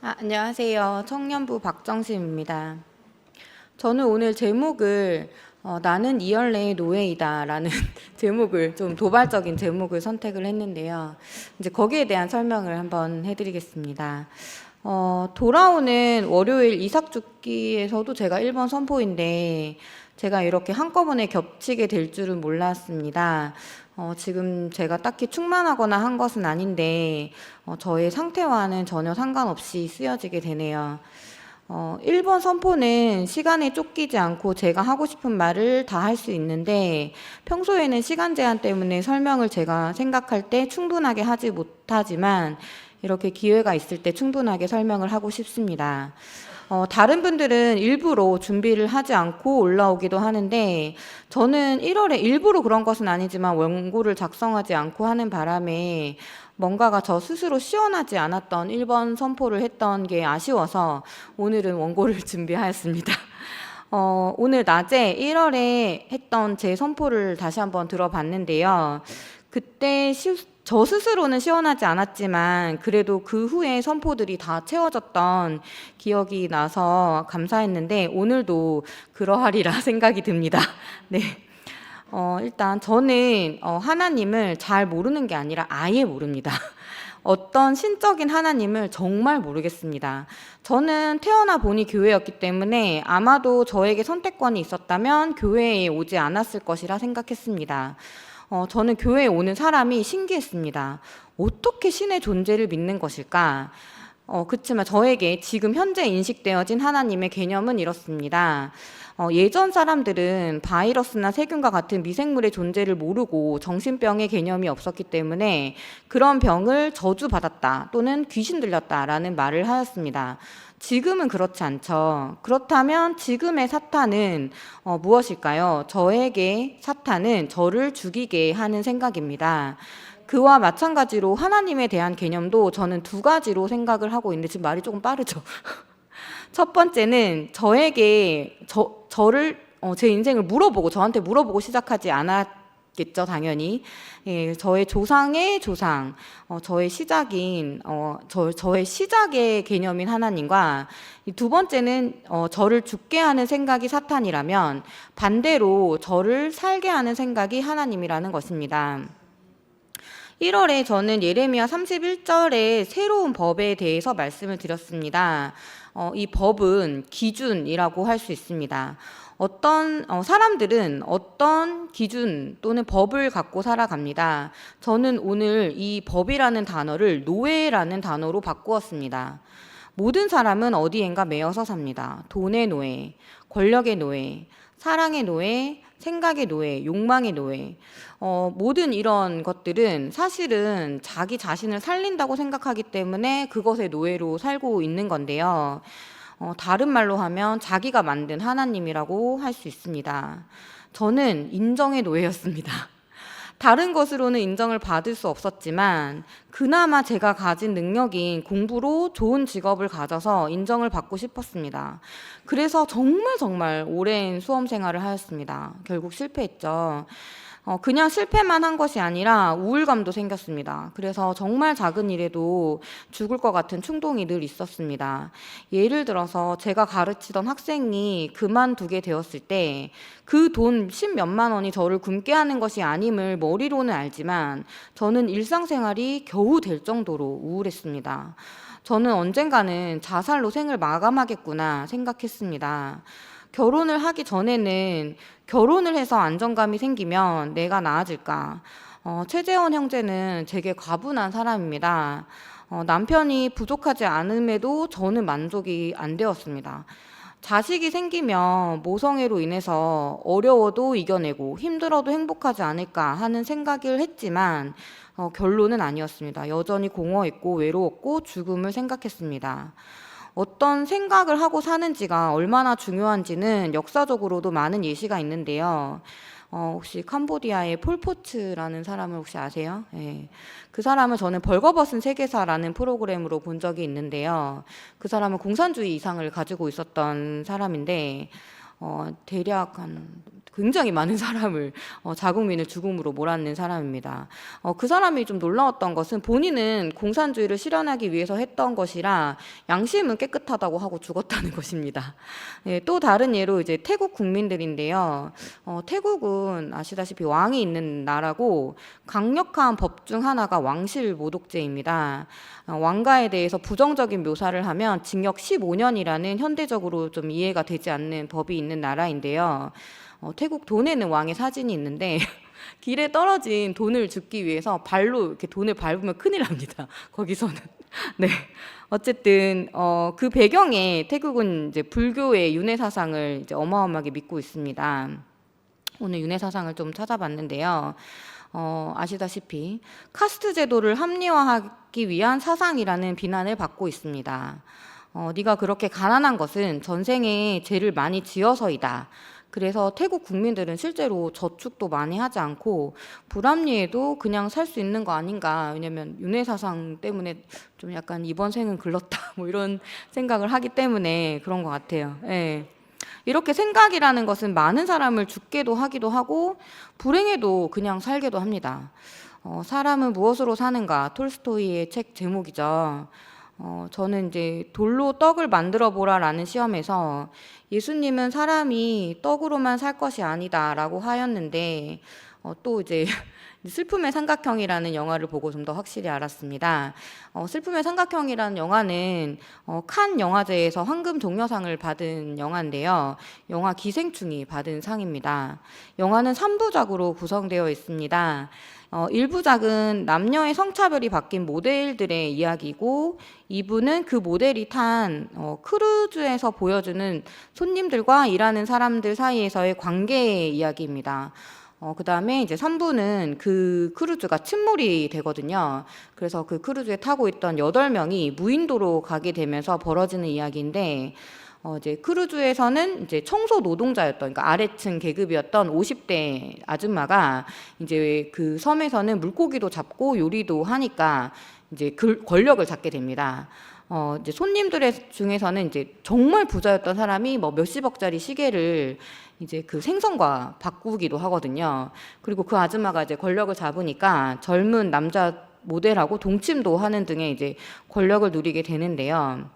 안녕하세요. 청년부 박정심입니다. 저는 오늘 제목을 나는 이열레의 노예이다 라는 제목을 좀 도발적인 제목을 선택을 했는데요. 이제 거기에 대한 설명을 한번 해드리겠습니다. 돌아오는 월요일 이삭죽기에서도 제가 1번 선포인데 제가 이렇게 한꺼번에 겹치게 될 줄은 몰랐습니다. 지금 제가 딱히 충만하거나 한 것은 아닌데 저의 상태와는 전혀 상관없이 쓰여지게 되네요. 1번 선포는 시간에 쫓기지 않고 제가 하고 싶은 말을 다 할 수 있는데 평소에는 시간 제한 때문에 설명을 제가 생각할 때 충분하게 하지 못하지만 이렇게 기회가 있을 때 충분하게 설명을 하고 싶습니다. 다른 분들은 일부러 준비를 하지 않고 올라오기도 하는데 저는 1월에 일부러 그런 것은 아니지만 원고를 작성하지 않고 하는 바람에 뭔가가 저 스스로 시원하지 않았던 1번 선포를 했던 게 아쉬워서 오늘은 원고를 준비하였습니다. 오늘 낮에 1월에 했던 제 선포를 다시 한번 들어봤는데요. 그때 저 스스로는 시원하지 않았지만 그래도 그 후에 선포들이 다 채워졌던 기억이 나서 감사했는데 오늘도 그러하리라 생각이 듭니다. 네. 일단 저는 하나님을 잘 모르는 게 아니라 아예 모릅니다. 어떤 신적인 하나님을 정말 모르겠습니다. 저는 태어나 보니 교회였기 때문에 아마도 저에게 선택권이 있었다면 교회에 오지 않았을 것이라 생각했습니다. 저는 교회에 오는 사람이 신기했습니다. 어떻게 신의 존재를 믿는 것일까? 그렇지만 저에게 지금 현재 인식되어진 하나님의 개념은 이렇습니다. 예전 사람들은 바이러스나 세균과 같은 미생물의 존재를 모르고 정신병의 개념이 없었기 때문에 그런 병을 저주받았다 또는 귀신 들렸다라는 말을 하였습니다. 지금은 그렇지 않죠. 그렇다면 지금의 사탄은 무엇일까요? 저에게 사탄은 저를 죽이게 하는 생각입니다. 그와 마찬가지로 하나님에 대한 개념도 저는 두 가지로 생각을 하고 있는데 지금 말이 조금 빠르죠. 첫 번째는 저에게 저를 제 인생을 물어보고 저한테 물어보고 시작하지 않았겠죠, 당연히. 예, 저의 조상의 조상, 저의 시작인 저의 시작의 개념인 하나님과 이 두 번째는 저를 죽게 하는 생각이 사탄이라면 반대로 저를 살게 하는 생각이 하나님이라는 것입니다. 1월에 저는 예레미야 31절의 새로운 법에 대해서 말씀을 드렸습니다. 이 법은 기준이라고 할 수 있습니다. 어떤 사람들은 어떤 기준 또는 법을 갖고 살아갑니다. 저는 오늘 이 법이라는 단어를 노예라는 단어로 바꾸었습니다. 모든 사람은 어디엔가 매여서 삽니다. 돈의 노예, 권력의 노예, 사랑의 노예, 생각의 노예, 욕망의 노예. 모든 이런 것들은 사실은 자기 자신을 살린다고 생각하기 때문에 그것의 노예로 살고 있는 건데요. 다른 말로 하면 자기가 만든 하나님이라고 할 수 있습니다. 저는 인정의 노예였습니다. 다른 것으로는 인정을 받을 수 없었지만 그나마 제가 가진 능력인 공부로 좋은 직업을 가져서 인정을 받고 싶었습니다. 그래서 정말 오랜 수험 생활을 하였습니다. 결국 실패했죠. 그냥 실패만 한 것이 아니라 우울감도 생겼습니다. 그래서 정말 작은 일에도 죽을 것 같은 충동이 늘 있었습니다. 예를 들어서 제가 가르치던 학생이 그만두게 되었을 때 그 돈 10몇만 원이 저를 굶게 하는 것이 아님을 머리로는 알지만 저는 일상생활이 겨우 될 정도로 우울했습니다. 저는 언젠가는 자살로 생을 마감하겠구나 생각했습니다. 결혼을 하기 전에는 결혼을 해서 안정감이 생기면 내가 나아질까? 최재원 형제는 제게 과분한 사람입니다. 남편이 부족하지 않음에도 저는 만족이 안 되었습니다. 자식이 생기면 모성애로 인해서 어려워도 이겨내고 힘들어도 행복하지 않을까 하는 생각을 했지만 결론은 아니었습니다. 여전히 공허했고 외로웠고 죽음을 생각했습니다. 어떤 생각을 하고 사는지가 얼마나 중요한지는 역사적으로도 많은 예시가 있는데요. 혹시 캄보디아의 폴포츠라는 사람을 혹시 아세요? 네. 그 사람을 저는 벌거벗은 세계사라는 프로그램으로 본 적이 있는데요. 그 사람은 공산주의 이상을 가지고 있었던 사람인데 대략 한 굉장히 많은 사람을 자국민을 죽음으로 몰아넣는 사람입니다. 그 사람이 좀 놀라웠던 것은 본인은 공산주의를 실현하기 위해서 했던 것이라 양심은 깨끗하다고 하고 죽었다는 것입니다. 네, 또 다른 예로 이제 태국 국민들인데요. 태국은 아시다시피 왕이 있는 나라고 강력한 법 중 하나가 왕실 모독죄입니다. 왕가에 대해서 부정적인 묘사를 하면 징역 15년이라는 현대적으로 좀 이해가 되지 않는 법이 있는 나라인데요. 태국 도내는 왕의 사진이 있는데 길에 떨어진 돈을 줍기 위해서 발로 이렇게 돈을 밟으면 큰일 납니다. 거기서는. 네. 어쨌든 그 배경에 태국은 이제 불교의 윤회 사상을 이제 어마어마하게 믿고 있습니다. 오늘 윤회 사상을 좀 찾아봤는데요. 아시다시피 카스트 제도를 합리화하기 위한 사상이라는 비난을 받고 있습니다. 네가 그렇게 가난한 것은 전생에 죄를 많이 지어서이다. 그래서 태국 국민들은 실제로 저축도 많이 하지 않고 불합리해도 그냥 살 수 있는 거 아닌가. 왜냐면 윤회 사상 때문에 좀 약간 이번 생은 글렀다 뭐 이런 생각을 하기 때문에 그런 것 같아요. 예. 이렇게 생각이라는 것은 많은 사람을 죽게도 하기도 하고 불행해도 그냥 살게도 합니다. 사람은 무엇으로 사는가? 톨스토이의 책 제목이죠. 저는 이제 돌로 떡을 만들어 보라라는 시험에서 예수님은 사람이 떡으로만 살 것이 아니다라고 하였는데 또 이제 슬픔의 삼각형이라는 영화를 보고 좀 더 확실히 알았습니다. 슬픔의 삼각형이라는 영화는 칸 영화제에서 황금 종려상을 받은 영화인데요. 영화 기생충이 받은 상입니다. 영화는 3부작으로 구성되어 있습니다. 1부작은 남녀의 성차별이 바뀐 모델들의 이야기고 2부는 그 모델이 탄 크루즈에서 보여주는 손님들과 일하는 사람들 사이에서의 관계의 이야기입니다. 그 다음에 이제 3부는 그 크루즈가 침몰이 되거든요. 그래서 그 크루즈에 타고 있던 8명이 무인도로 가게 되면서 벌어지는 이야기인데, 이제 크루즈에서는 이제 청소 노동자였던, 그러니까 아래층 계급이었던 50대 아줌마가 이제 그 섬에서는 물고기도 잡고 요리도 하니까 이제 권력을 잡게 됩니다. 이제 손님들 중에서는 이제 정말 부자였던 사람이 뭐 몇십억짜리 시계를 이제 그 생선과 바꾸기도 하거든요. 그리고 그 아줌마가 이제 권력을 잡으니까 젊은 남자 모델하고 동침도 하는 등의 이제 권력을 누리게 되는데요.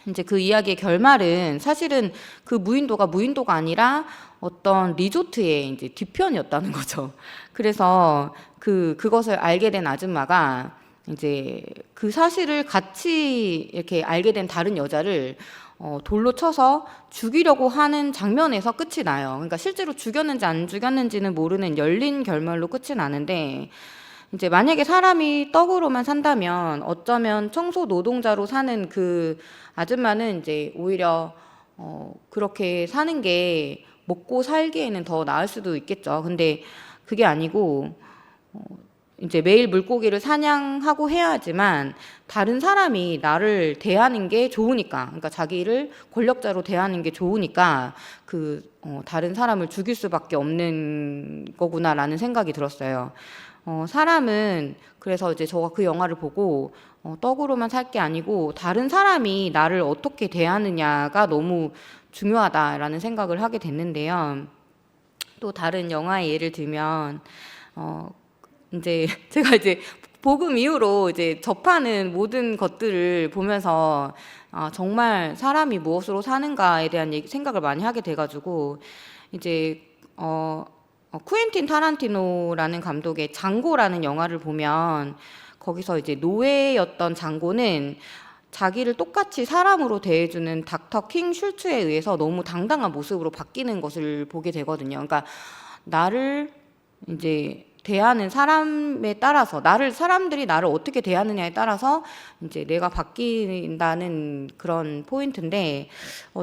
이제 그 이야기의 결말은 사실은 그 무인도가 아니라 어떤 리조트의 이제 뒤편이었다는 거죠. 그래서 그것을 알게 된 아줌마가 이제 그 사실을 같이 이렇게 알게 된 다른 여자를 돌로 쳐서 죽이려고 하는 장면에서 끝이 나요. 그러니까 실제로 죽였는지 안 죽였는지는 모르는 열린 결말로 끝이 나는데, 이제 만약에 사람이 떡으로만 산다면 어쩌면 청소 노동자로 사는 그 아줌마는 이제 오히려 그렇게 사는 게 먹고 살기에는 더 나을 수도 있겠죠. 근데 그게 아니고 이제 매일 물고기를 사냥하고 해야 하지만 다른 사람이 나를 대하는 게 좋으니까, 그러니까 자기를 권력자로 대하는 게 좋으니까 다른 사람을 죽일 수밖에 없는 거구나라는 생각이 들었어요. 사람은 그래서 이제 저가 그 영화를 보고 떡으로만 살 게 아니고 다른 사람이 나를 어떻게 대하느냐가 너무 중요하다라는 생각을 하게 됐는데요. 또 다른 영화의 예를 들면 이제 제가 이제 복음 이후로 이제 접하는 모든 것들을 보면서 정말 사람이 무엇으로 사는가에 대한 생각을 많이 하게 돼가지고 이제 쿠엔틴 타란티노라는 감독의 장고라는 영화를 보면 거기서 이제 노예였던 장고는 자기를 똑같이 사람으로 대해주는 닥터 킹 슐츠에 의해서 너무 당당한 모습으로 바뀌는 것을 보게 되거든요. 그러니까 나를 이제 대하는 사람에 따라서 사람들이 나를 어떻게 대하느냐에 따라서 이제 내가 바뀐다는 그런 포인트인데,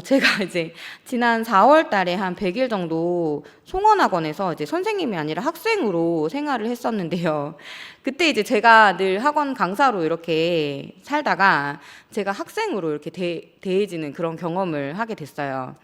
제가 이제 지난 4월 달에 한 100일 정도 송원학원에서 이제 선생님이 아니라 학생으로 생활을 했었는데요. 그때 이제 제가 늘 학원 강사로 이렇게 살다가 제가 학생으로 이렇게 대해지는 그런 경험을 하게 됐어요.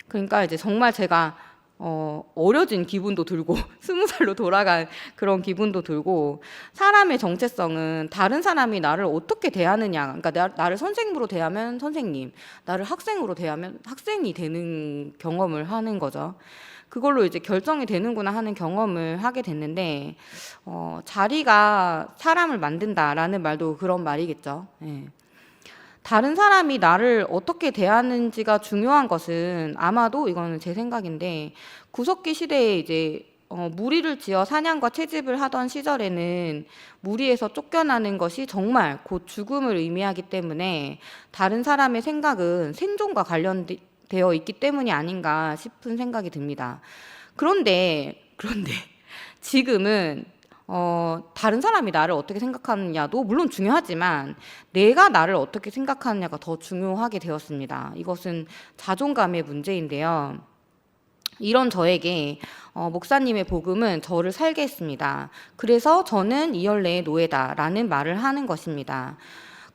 그러니까 이제 정말 제가 어려진 기분도 들고 20살로 돌아간 그런 기분도 들고, 사람의 정체성은 다른 사람이 나를 어떻게 대하느냐, 그러니까 나를 선생님으로 대하면 선생님, 나를 학생으로 대하면 학생이 되는 경험을 하는 거죠. 그걸로 이제 결정이 되는구나 하는 경험을 하게 됐는데, 자리가 사람을 만든다라는 말도 그런 말이겠죠. 예. 다른 사람이 나를 어떻게 대하는지가 중요한 것은, 아마도 이거는 제 생각인데, 구석기 시대에 이제 무리를 지어 사냥과 채집을 하던 시절에는 무리에서 쫓겨나는 것이 정말 곧 죽음을 의미하기 때문에 다른 사람의 생각은 생존과 관련되어 있기 때문이 아닌가 싶은 생각이 듭니다. 그런데 지금은 다른 사람이 나를 어떻게 생각하느냐도 물론 중요하지만 내가 나를 어떻게 생각하느냐가 더 중요하게 되었습니다. 이것은 자존감의 문제인데요. 이런 저에게 목사님의 복음은 저를 살게 했습니다. 그래서 저는 이열레의 노예다라는 말을 하는 것입니다.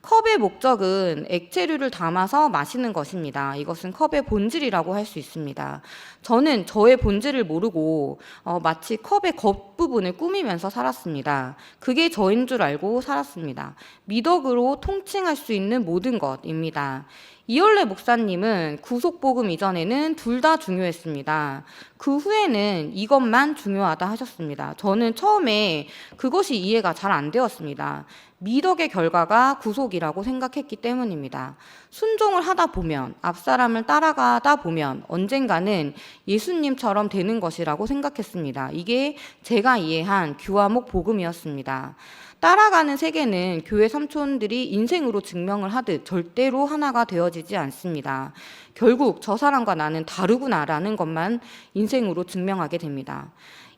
컵의 목적은 액체류를 담아서 마시는 것입니다. 이것은 컵의 본질이라고 할 수 있습니다. 저는 저의 본질을 모르고 마치 컵의 겉부분을 꾸미면서 살았습니다. 그게 저인 줄 알고 살았습니다. 미덕으로 통칭할 수 있는 모든 것입니다. 이열레 목사님은 구속복음 이전에는 둘 다 중요했습니다. 그 후에는 이것만 중요하다 하셨습니다. 저는 처음에 그것이 이해가 잘 안 되었습니다. 미덕의 결과가 구속이라고 생각했기 때문입니다. 순종을 하다 보면, 앞사람을 따라가다 보면 언젠가는 예수님처럼 되는 것이라고 생각했습니다. 이게 제가 이해한 규화목 복음이었습니다. 따라가는 세계는 교회 삼촌들이 인생으로 증명을 하듯 절대로 하나가 되어지지 않습니다. 결국 저 사람과 나는 다르구나라는 것만 인생으로 증명하게 됩니다.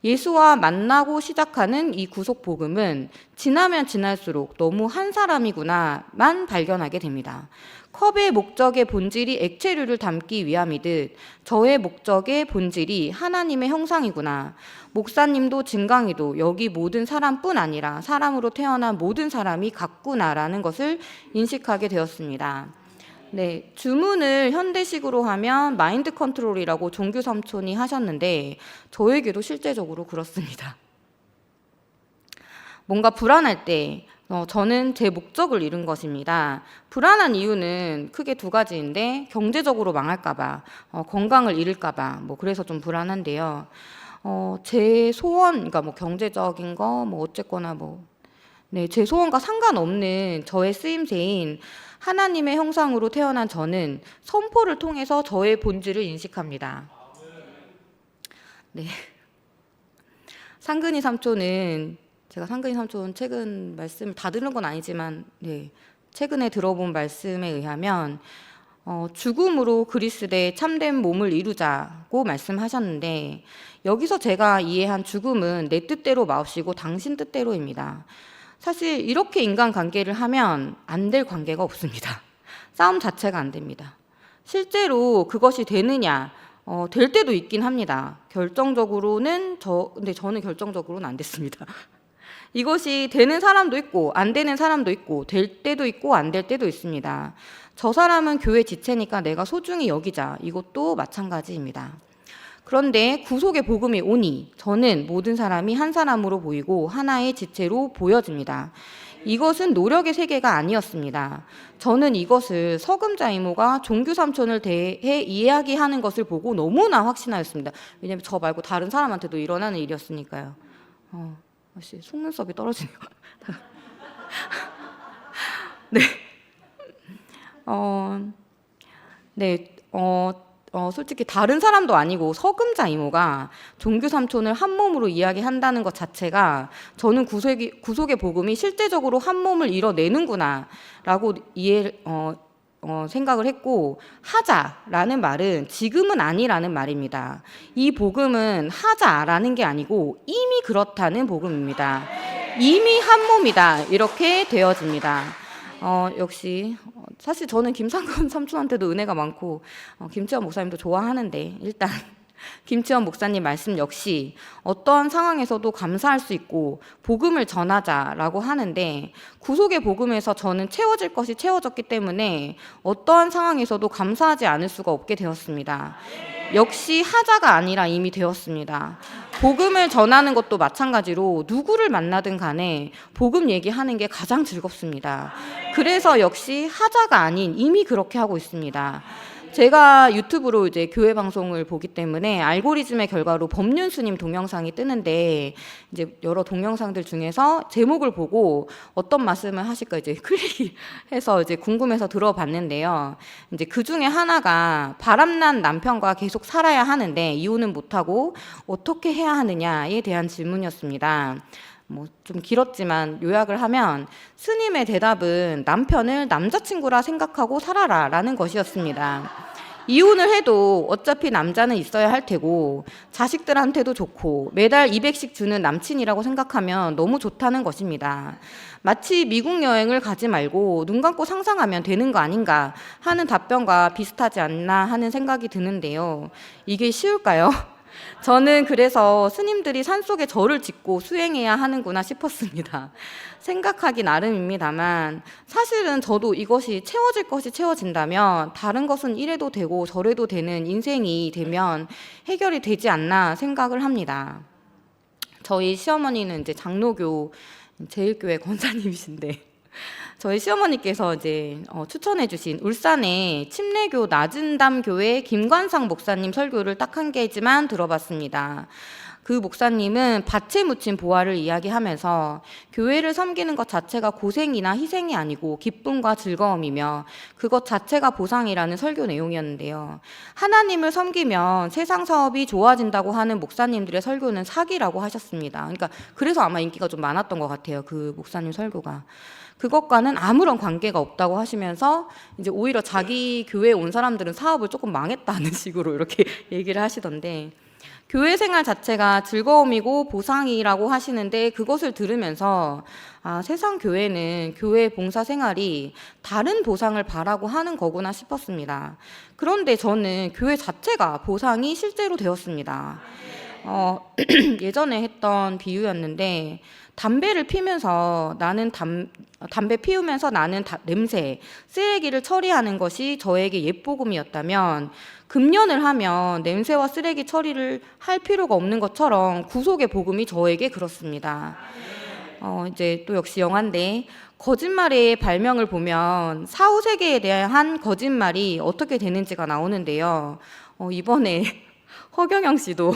예수와 만나고 시작하는 이 구속복음은 지나면 지날수록 너무 한 사람이구나만 발견하게 됩니다. 컵의 목적의 본질이 액체류를 담기 위함이듯 저의 목적의 본질이 하나님의 형상이구나. 목사님도 증강이도 여기 모든 사람뿐 아니라 사람으로 태어난 모든 사람이 같구나라는 것을 인식하게 되었습니다. 네, 주문을 현대식으로 하면 마인드 컨트롤이라고 종규 삼촌이 하셨는데 저에게도 실제적으로 그렇습니다. 뭔가 불안할 때 저는 제 목적을 잃은 것입니다. 불안한 이유는 크게 두 가지인데, 경제적으로 망할까봐, 건강을 잃을까봐, 그래서 좀 불안한데요. 제 소원, 그러니까 경제적인 거, 어쨌거나 네, 제 소원과 상관없는 저의 쓰임새인 하나님의 형상으로 태어난 저는 선포를 통해서 저의 본질을 인식합니다. 네. 상근이 삼촌은, 제가 상근이 삼촌 최근 말씀을 다 들은 건 아니지만, 네, 최근에 들어본 말씀에 의하면 죽음으로 그리스도의 참된 몸을 이루자고 말씀하셨는데, 여기서 제가 이해한 죽음은 내 뜻대로 마옵시고 당신 뜻대로입니다. 사실 이렇게 인간관계를 하면 안 될 관계가 없습니다. 싸움 자체가 안 됩니다. 실제로 그것이 되느냐, 될 때도 있긴 합니다. 결정적으로는 근데 저는 결정적으로는 안 됐습니다. 이것이 되는 사람도 있고 안 되는 사람도 있고 될 때도 있고 안 될 때도 있습니다. 저 사람은 교회 지체니까 내가 소중히 여기자, 이것도 마찬가지입니다. 그런데 구속의 복음이 오니 저는 모든 사람이 한 사람으로 보이고 하나의 지체로 보여집니다. 이것은 노력의 세계가 아니었습니다. 저는 이것을 서금자 이모가 종규 삼촌을 대해 이야기하는 것을 보고 너무나 확신하였습니다. 왜냐하면 저 말고 다른 사람한테도 일어나는 일이었으니까요. 속눈썹이 떨어지네요. 네. 네. 솔직히 다른 사람도 아니고 서금자 이모가 종규 삼촌을 한 몸으로 이야기한다는 것 자체가 저는 구속의 복음이 실제적으로 한 몸을 이뤄내는구나 라고 생각을 했고, 하자라는 말은 지금은 아니라는 말입니다. 이 복음은 하자라는 게 아니고 이미 그렇다는 복음입니다. 이미 한 몸이다, 이렇게 되어집니다. 역시 사실 저는 김상근 삼촌한테도 은혜가 많고 김치원 목사님도 좋아하는데, 일단 김치원 목사님 말씀 역시 어떠한 상황에서도 감사할 수 있고 복음을 전하자라고 하는데, 구속의 복음에서 저는 채워질 것이 채워졌기 때문에 어떠한 상황에서도 감사하지 않을 수가 없게 되었습니다. 역시 하자가 아니라 이미 되었습니다. 복음을 전하는 것도 마찬가지로 누구를 만나든 간에 복음 얘기하는 게 가장 즐겁습니다. 그래서 역시 하자가 아닌 이미 그렇게 하고 있습니다. 제가 유튜브로 이제 교회 방송을 보기 때문에 알고리즘의 결과로 법륜스님 동영상이 뜨는데 이제 여러 동영상들 중에서 제목을 보고 어떤 말씀을 하실까 이제 클릭해서 이제 궁금해서 들어봤는데요. 이제 그 중에 하나가 바람난 남편과 계속 살아야 하는데 이혼은 못하고 어떻게 해야 하느냐에 대한 질문이었습니다. 뭐 좀 길었지만 요약을 하면 스님의 대답은 남편을 남자친구라 생각하고 살아라 라는 것이었습니다. 이혼을 해도 어차피 남자는 있어야 할 테고 자식들한테도 좋고 매달 200씩 주는 남친이라고 생각하면 너무 좋다는 것입니다. 마치 미국 여행을 가지 말고 눈 감고 상상하면 되는 거 아닌가 하는 답변과 비슷하지 않나 하는 생각이 드는데요. 이게 쉬울까요? 저는 그래서 스님들이 산속에 절을 짓고 수행해야 하는구나 싶었습니다. 생각하기 나름입니다만 사실은 저도 이것이 채워질 것이 채워진다면 다른 것은 이래도 되고 저래도 되는 인생이 되면 해결이 되지 않나 생각을 합니다. 저희 시어머니는 이제 장로교 제일교회 권사님이신데 저희 시어머니께서 이제 추천해 주신 울산의 침례교 낮은담 교회 김관상 목사님 설교를 딱 한 개지만 들어봤습니다. 그 목사님은 밭에 묻힌 보화를 이야기하면서 교회를 섬기는 것 자체가 고생이나 희생이 아니고 기쁨과 즐거움이며 그것 자체가 보상이라는 설교 내용이었는데요. 하나님을 섬기면 세상 사업이 좋아진다고 하는 목사님들의 설교는 사기라고 하셨습니다. 그러니까 그래서 아마 인기가 좀 많았던 것 같아요. 그 목사님 설교가. 그것과는 아무런 관계가 없다고 하시면서 이제 오히려 자기 교회에 온 사람들은 사업을 조금 망했다는 식으로 이렇게 얘기를 하시던데 교회 생활 자체가 즐거움이고 보상이라고 하시는데 그것을 들으면서 세상 교회는 교회 봉사 생활이 다른 보상을 바라고 하는 거구나 싶었습니다. 그런데 저는 교회 자체가 보상이 실제로 되었습니다. 예전에 했던 비유였는데 담배를 피우면서 나는 담배 피우면서 나는 냄새, 쓰레기를 처리하는 것이 저에게 옛복음이었다면 금연을 하면 냄새와 쓰레기 처리를 할 필요가 없는 것처럼 구속의 복음이 저에게 그렇습니다. 이제 또 역시 영화인데 거짓말의 발명을 보면 사후세계에 대한 거짓말이 어떻게 되는지가 나오는데요. 이번에 허경영 씨도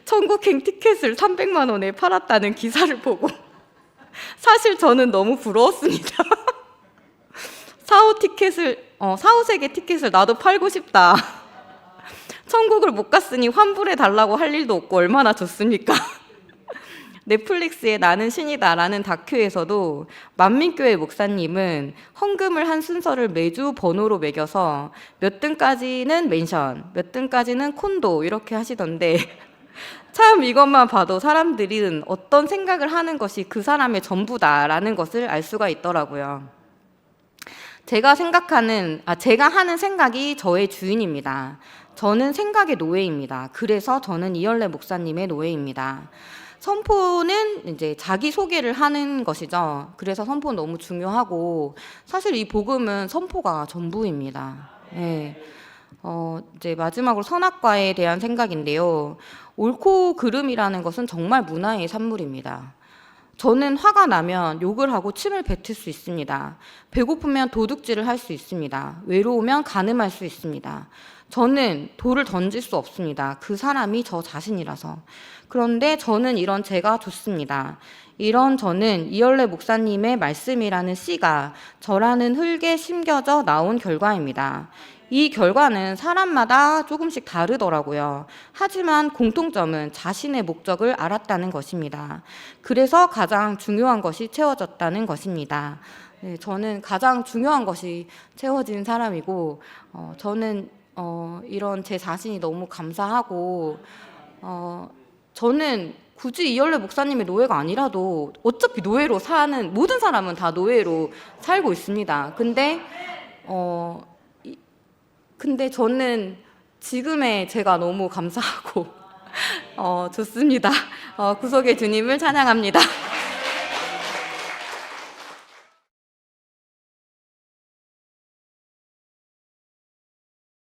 천국행 티켓을 300만 원에 팔았다는 기사를 보고 사실 저는 너무 부러웠습니다. 사후세계 티켓을 나도 팔고 싶다. 천국을 못 갔으니 환불해 달라고 할 일도 없고 얼마나 좋습니까? 넷플릭스의 나는 신이다 라는 다큐에서도 만민교회 목사님은 헌금을 한 순서를 매주 번호로 매겨서 몇 등까지는 멘션, 몇 등까지는 콘도 이렇게 하시던데 참 이것만 봐도 사람들은 어떤 생각을 하는 것이 그 사람의 전부다라는 것을 알 수가 있더라고요. 제가 하는 생각이 저의 주인입니다. 저는 생각의 노예입니다. 그래서 저는 이열래 목사님의 노예입니다. 선포는 이제 자기 소개를 하는 것이죠. 그래서 선포는 너무 중요하고 사실 이 복음은 선포가 전부입니다. 네. 이제 마지막으로 선악과에 대한 생각인데요. 옳고 그름이라는 것은 정말 문화의 산물입니다. 저는 화가 나면 욕을 하고 침을 뱉을 수 있습니다. 배고프면 도둑질을 할 수 있습니다. 외로우면 간음할 수 있습니다. 저는 돌을 던질 수 없습니다. 그 사람이 저 자신이라서. 그런데 저는 이런 제가 좋습니다. 이런 저는 이열래 목사님의 말씀이라는 씨가 저라는 흙에 심겨져 나온 결과입니다. 이 결과는 사람마다 조금씩 다르더라고요. 하지만 공통점은 자신의 목적을 알았다는 것입니다. 그래서 가장 중요한 것이 채워졌다는 것입니다. 네, 저는 가장 중요한 것이 채워진 사람이고 저는 이런 제 자신이 너무 감사하고 저는 굳이 이열래 목사님의 노예가 아니라도 어차피 노예로 사는 모든 사람은 다 노예로 살고 있습니다. 근데 저는 지금의 제가 너무 감사하고 좋습니다. 구속의 주님을 찬양합니다.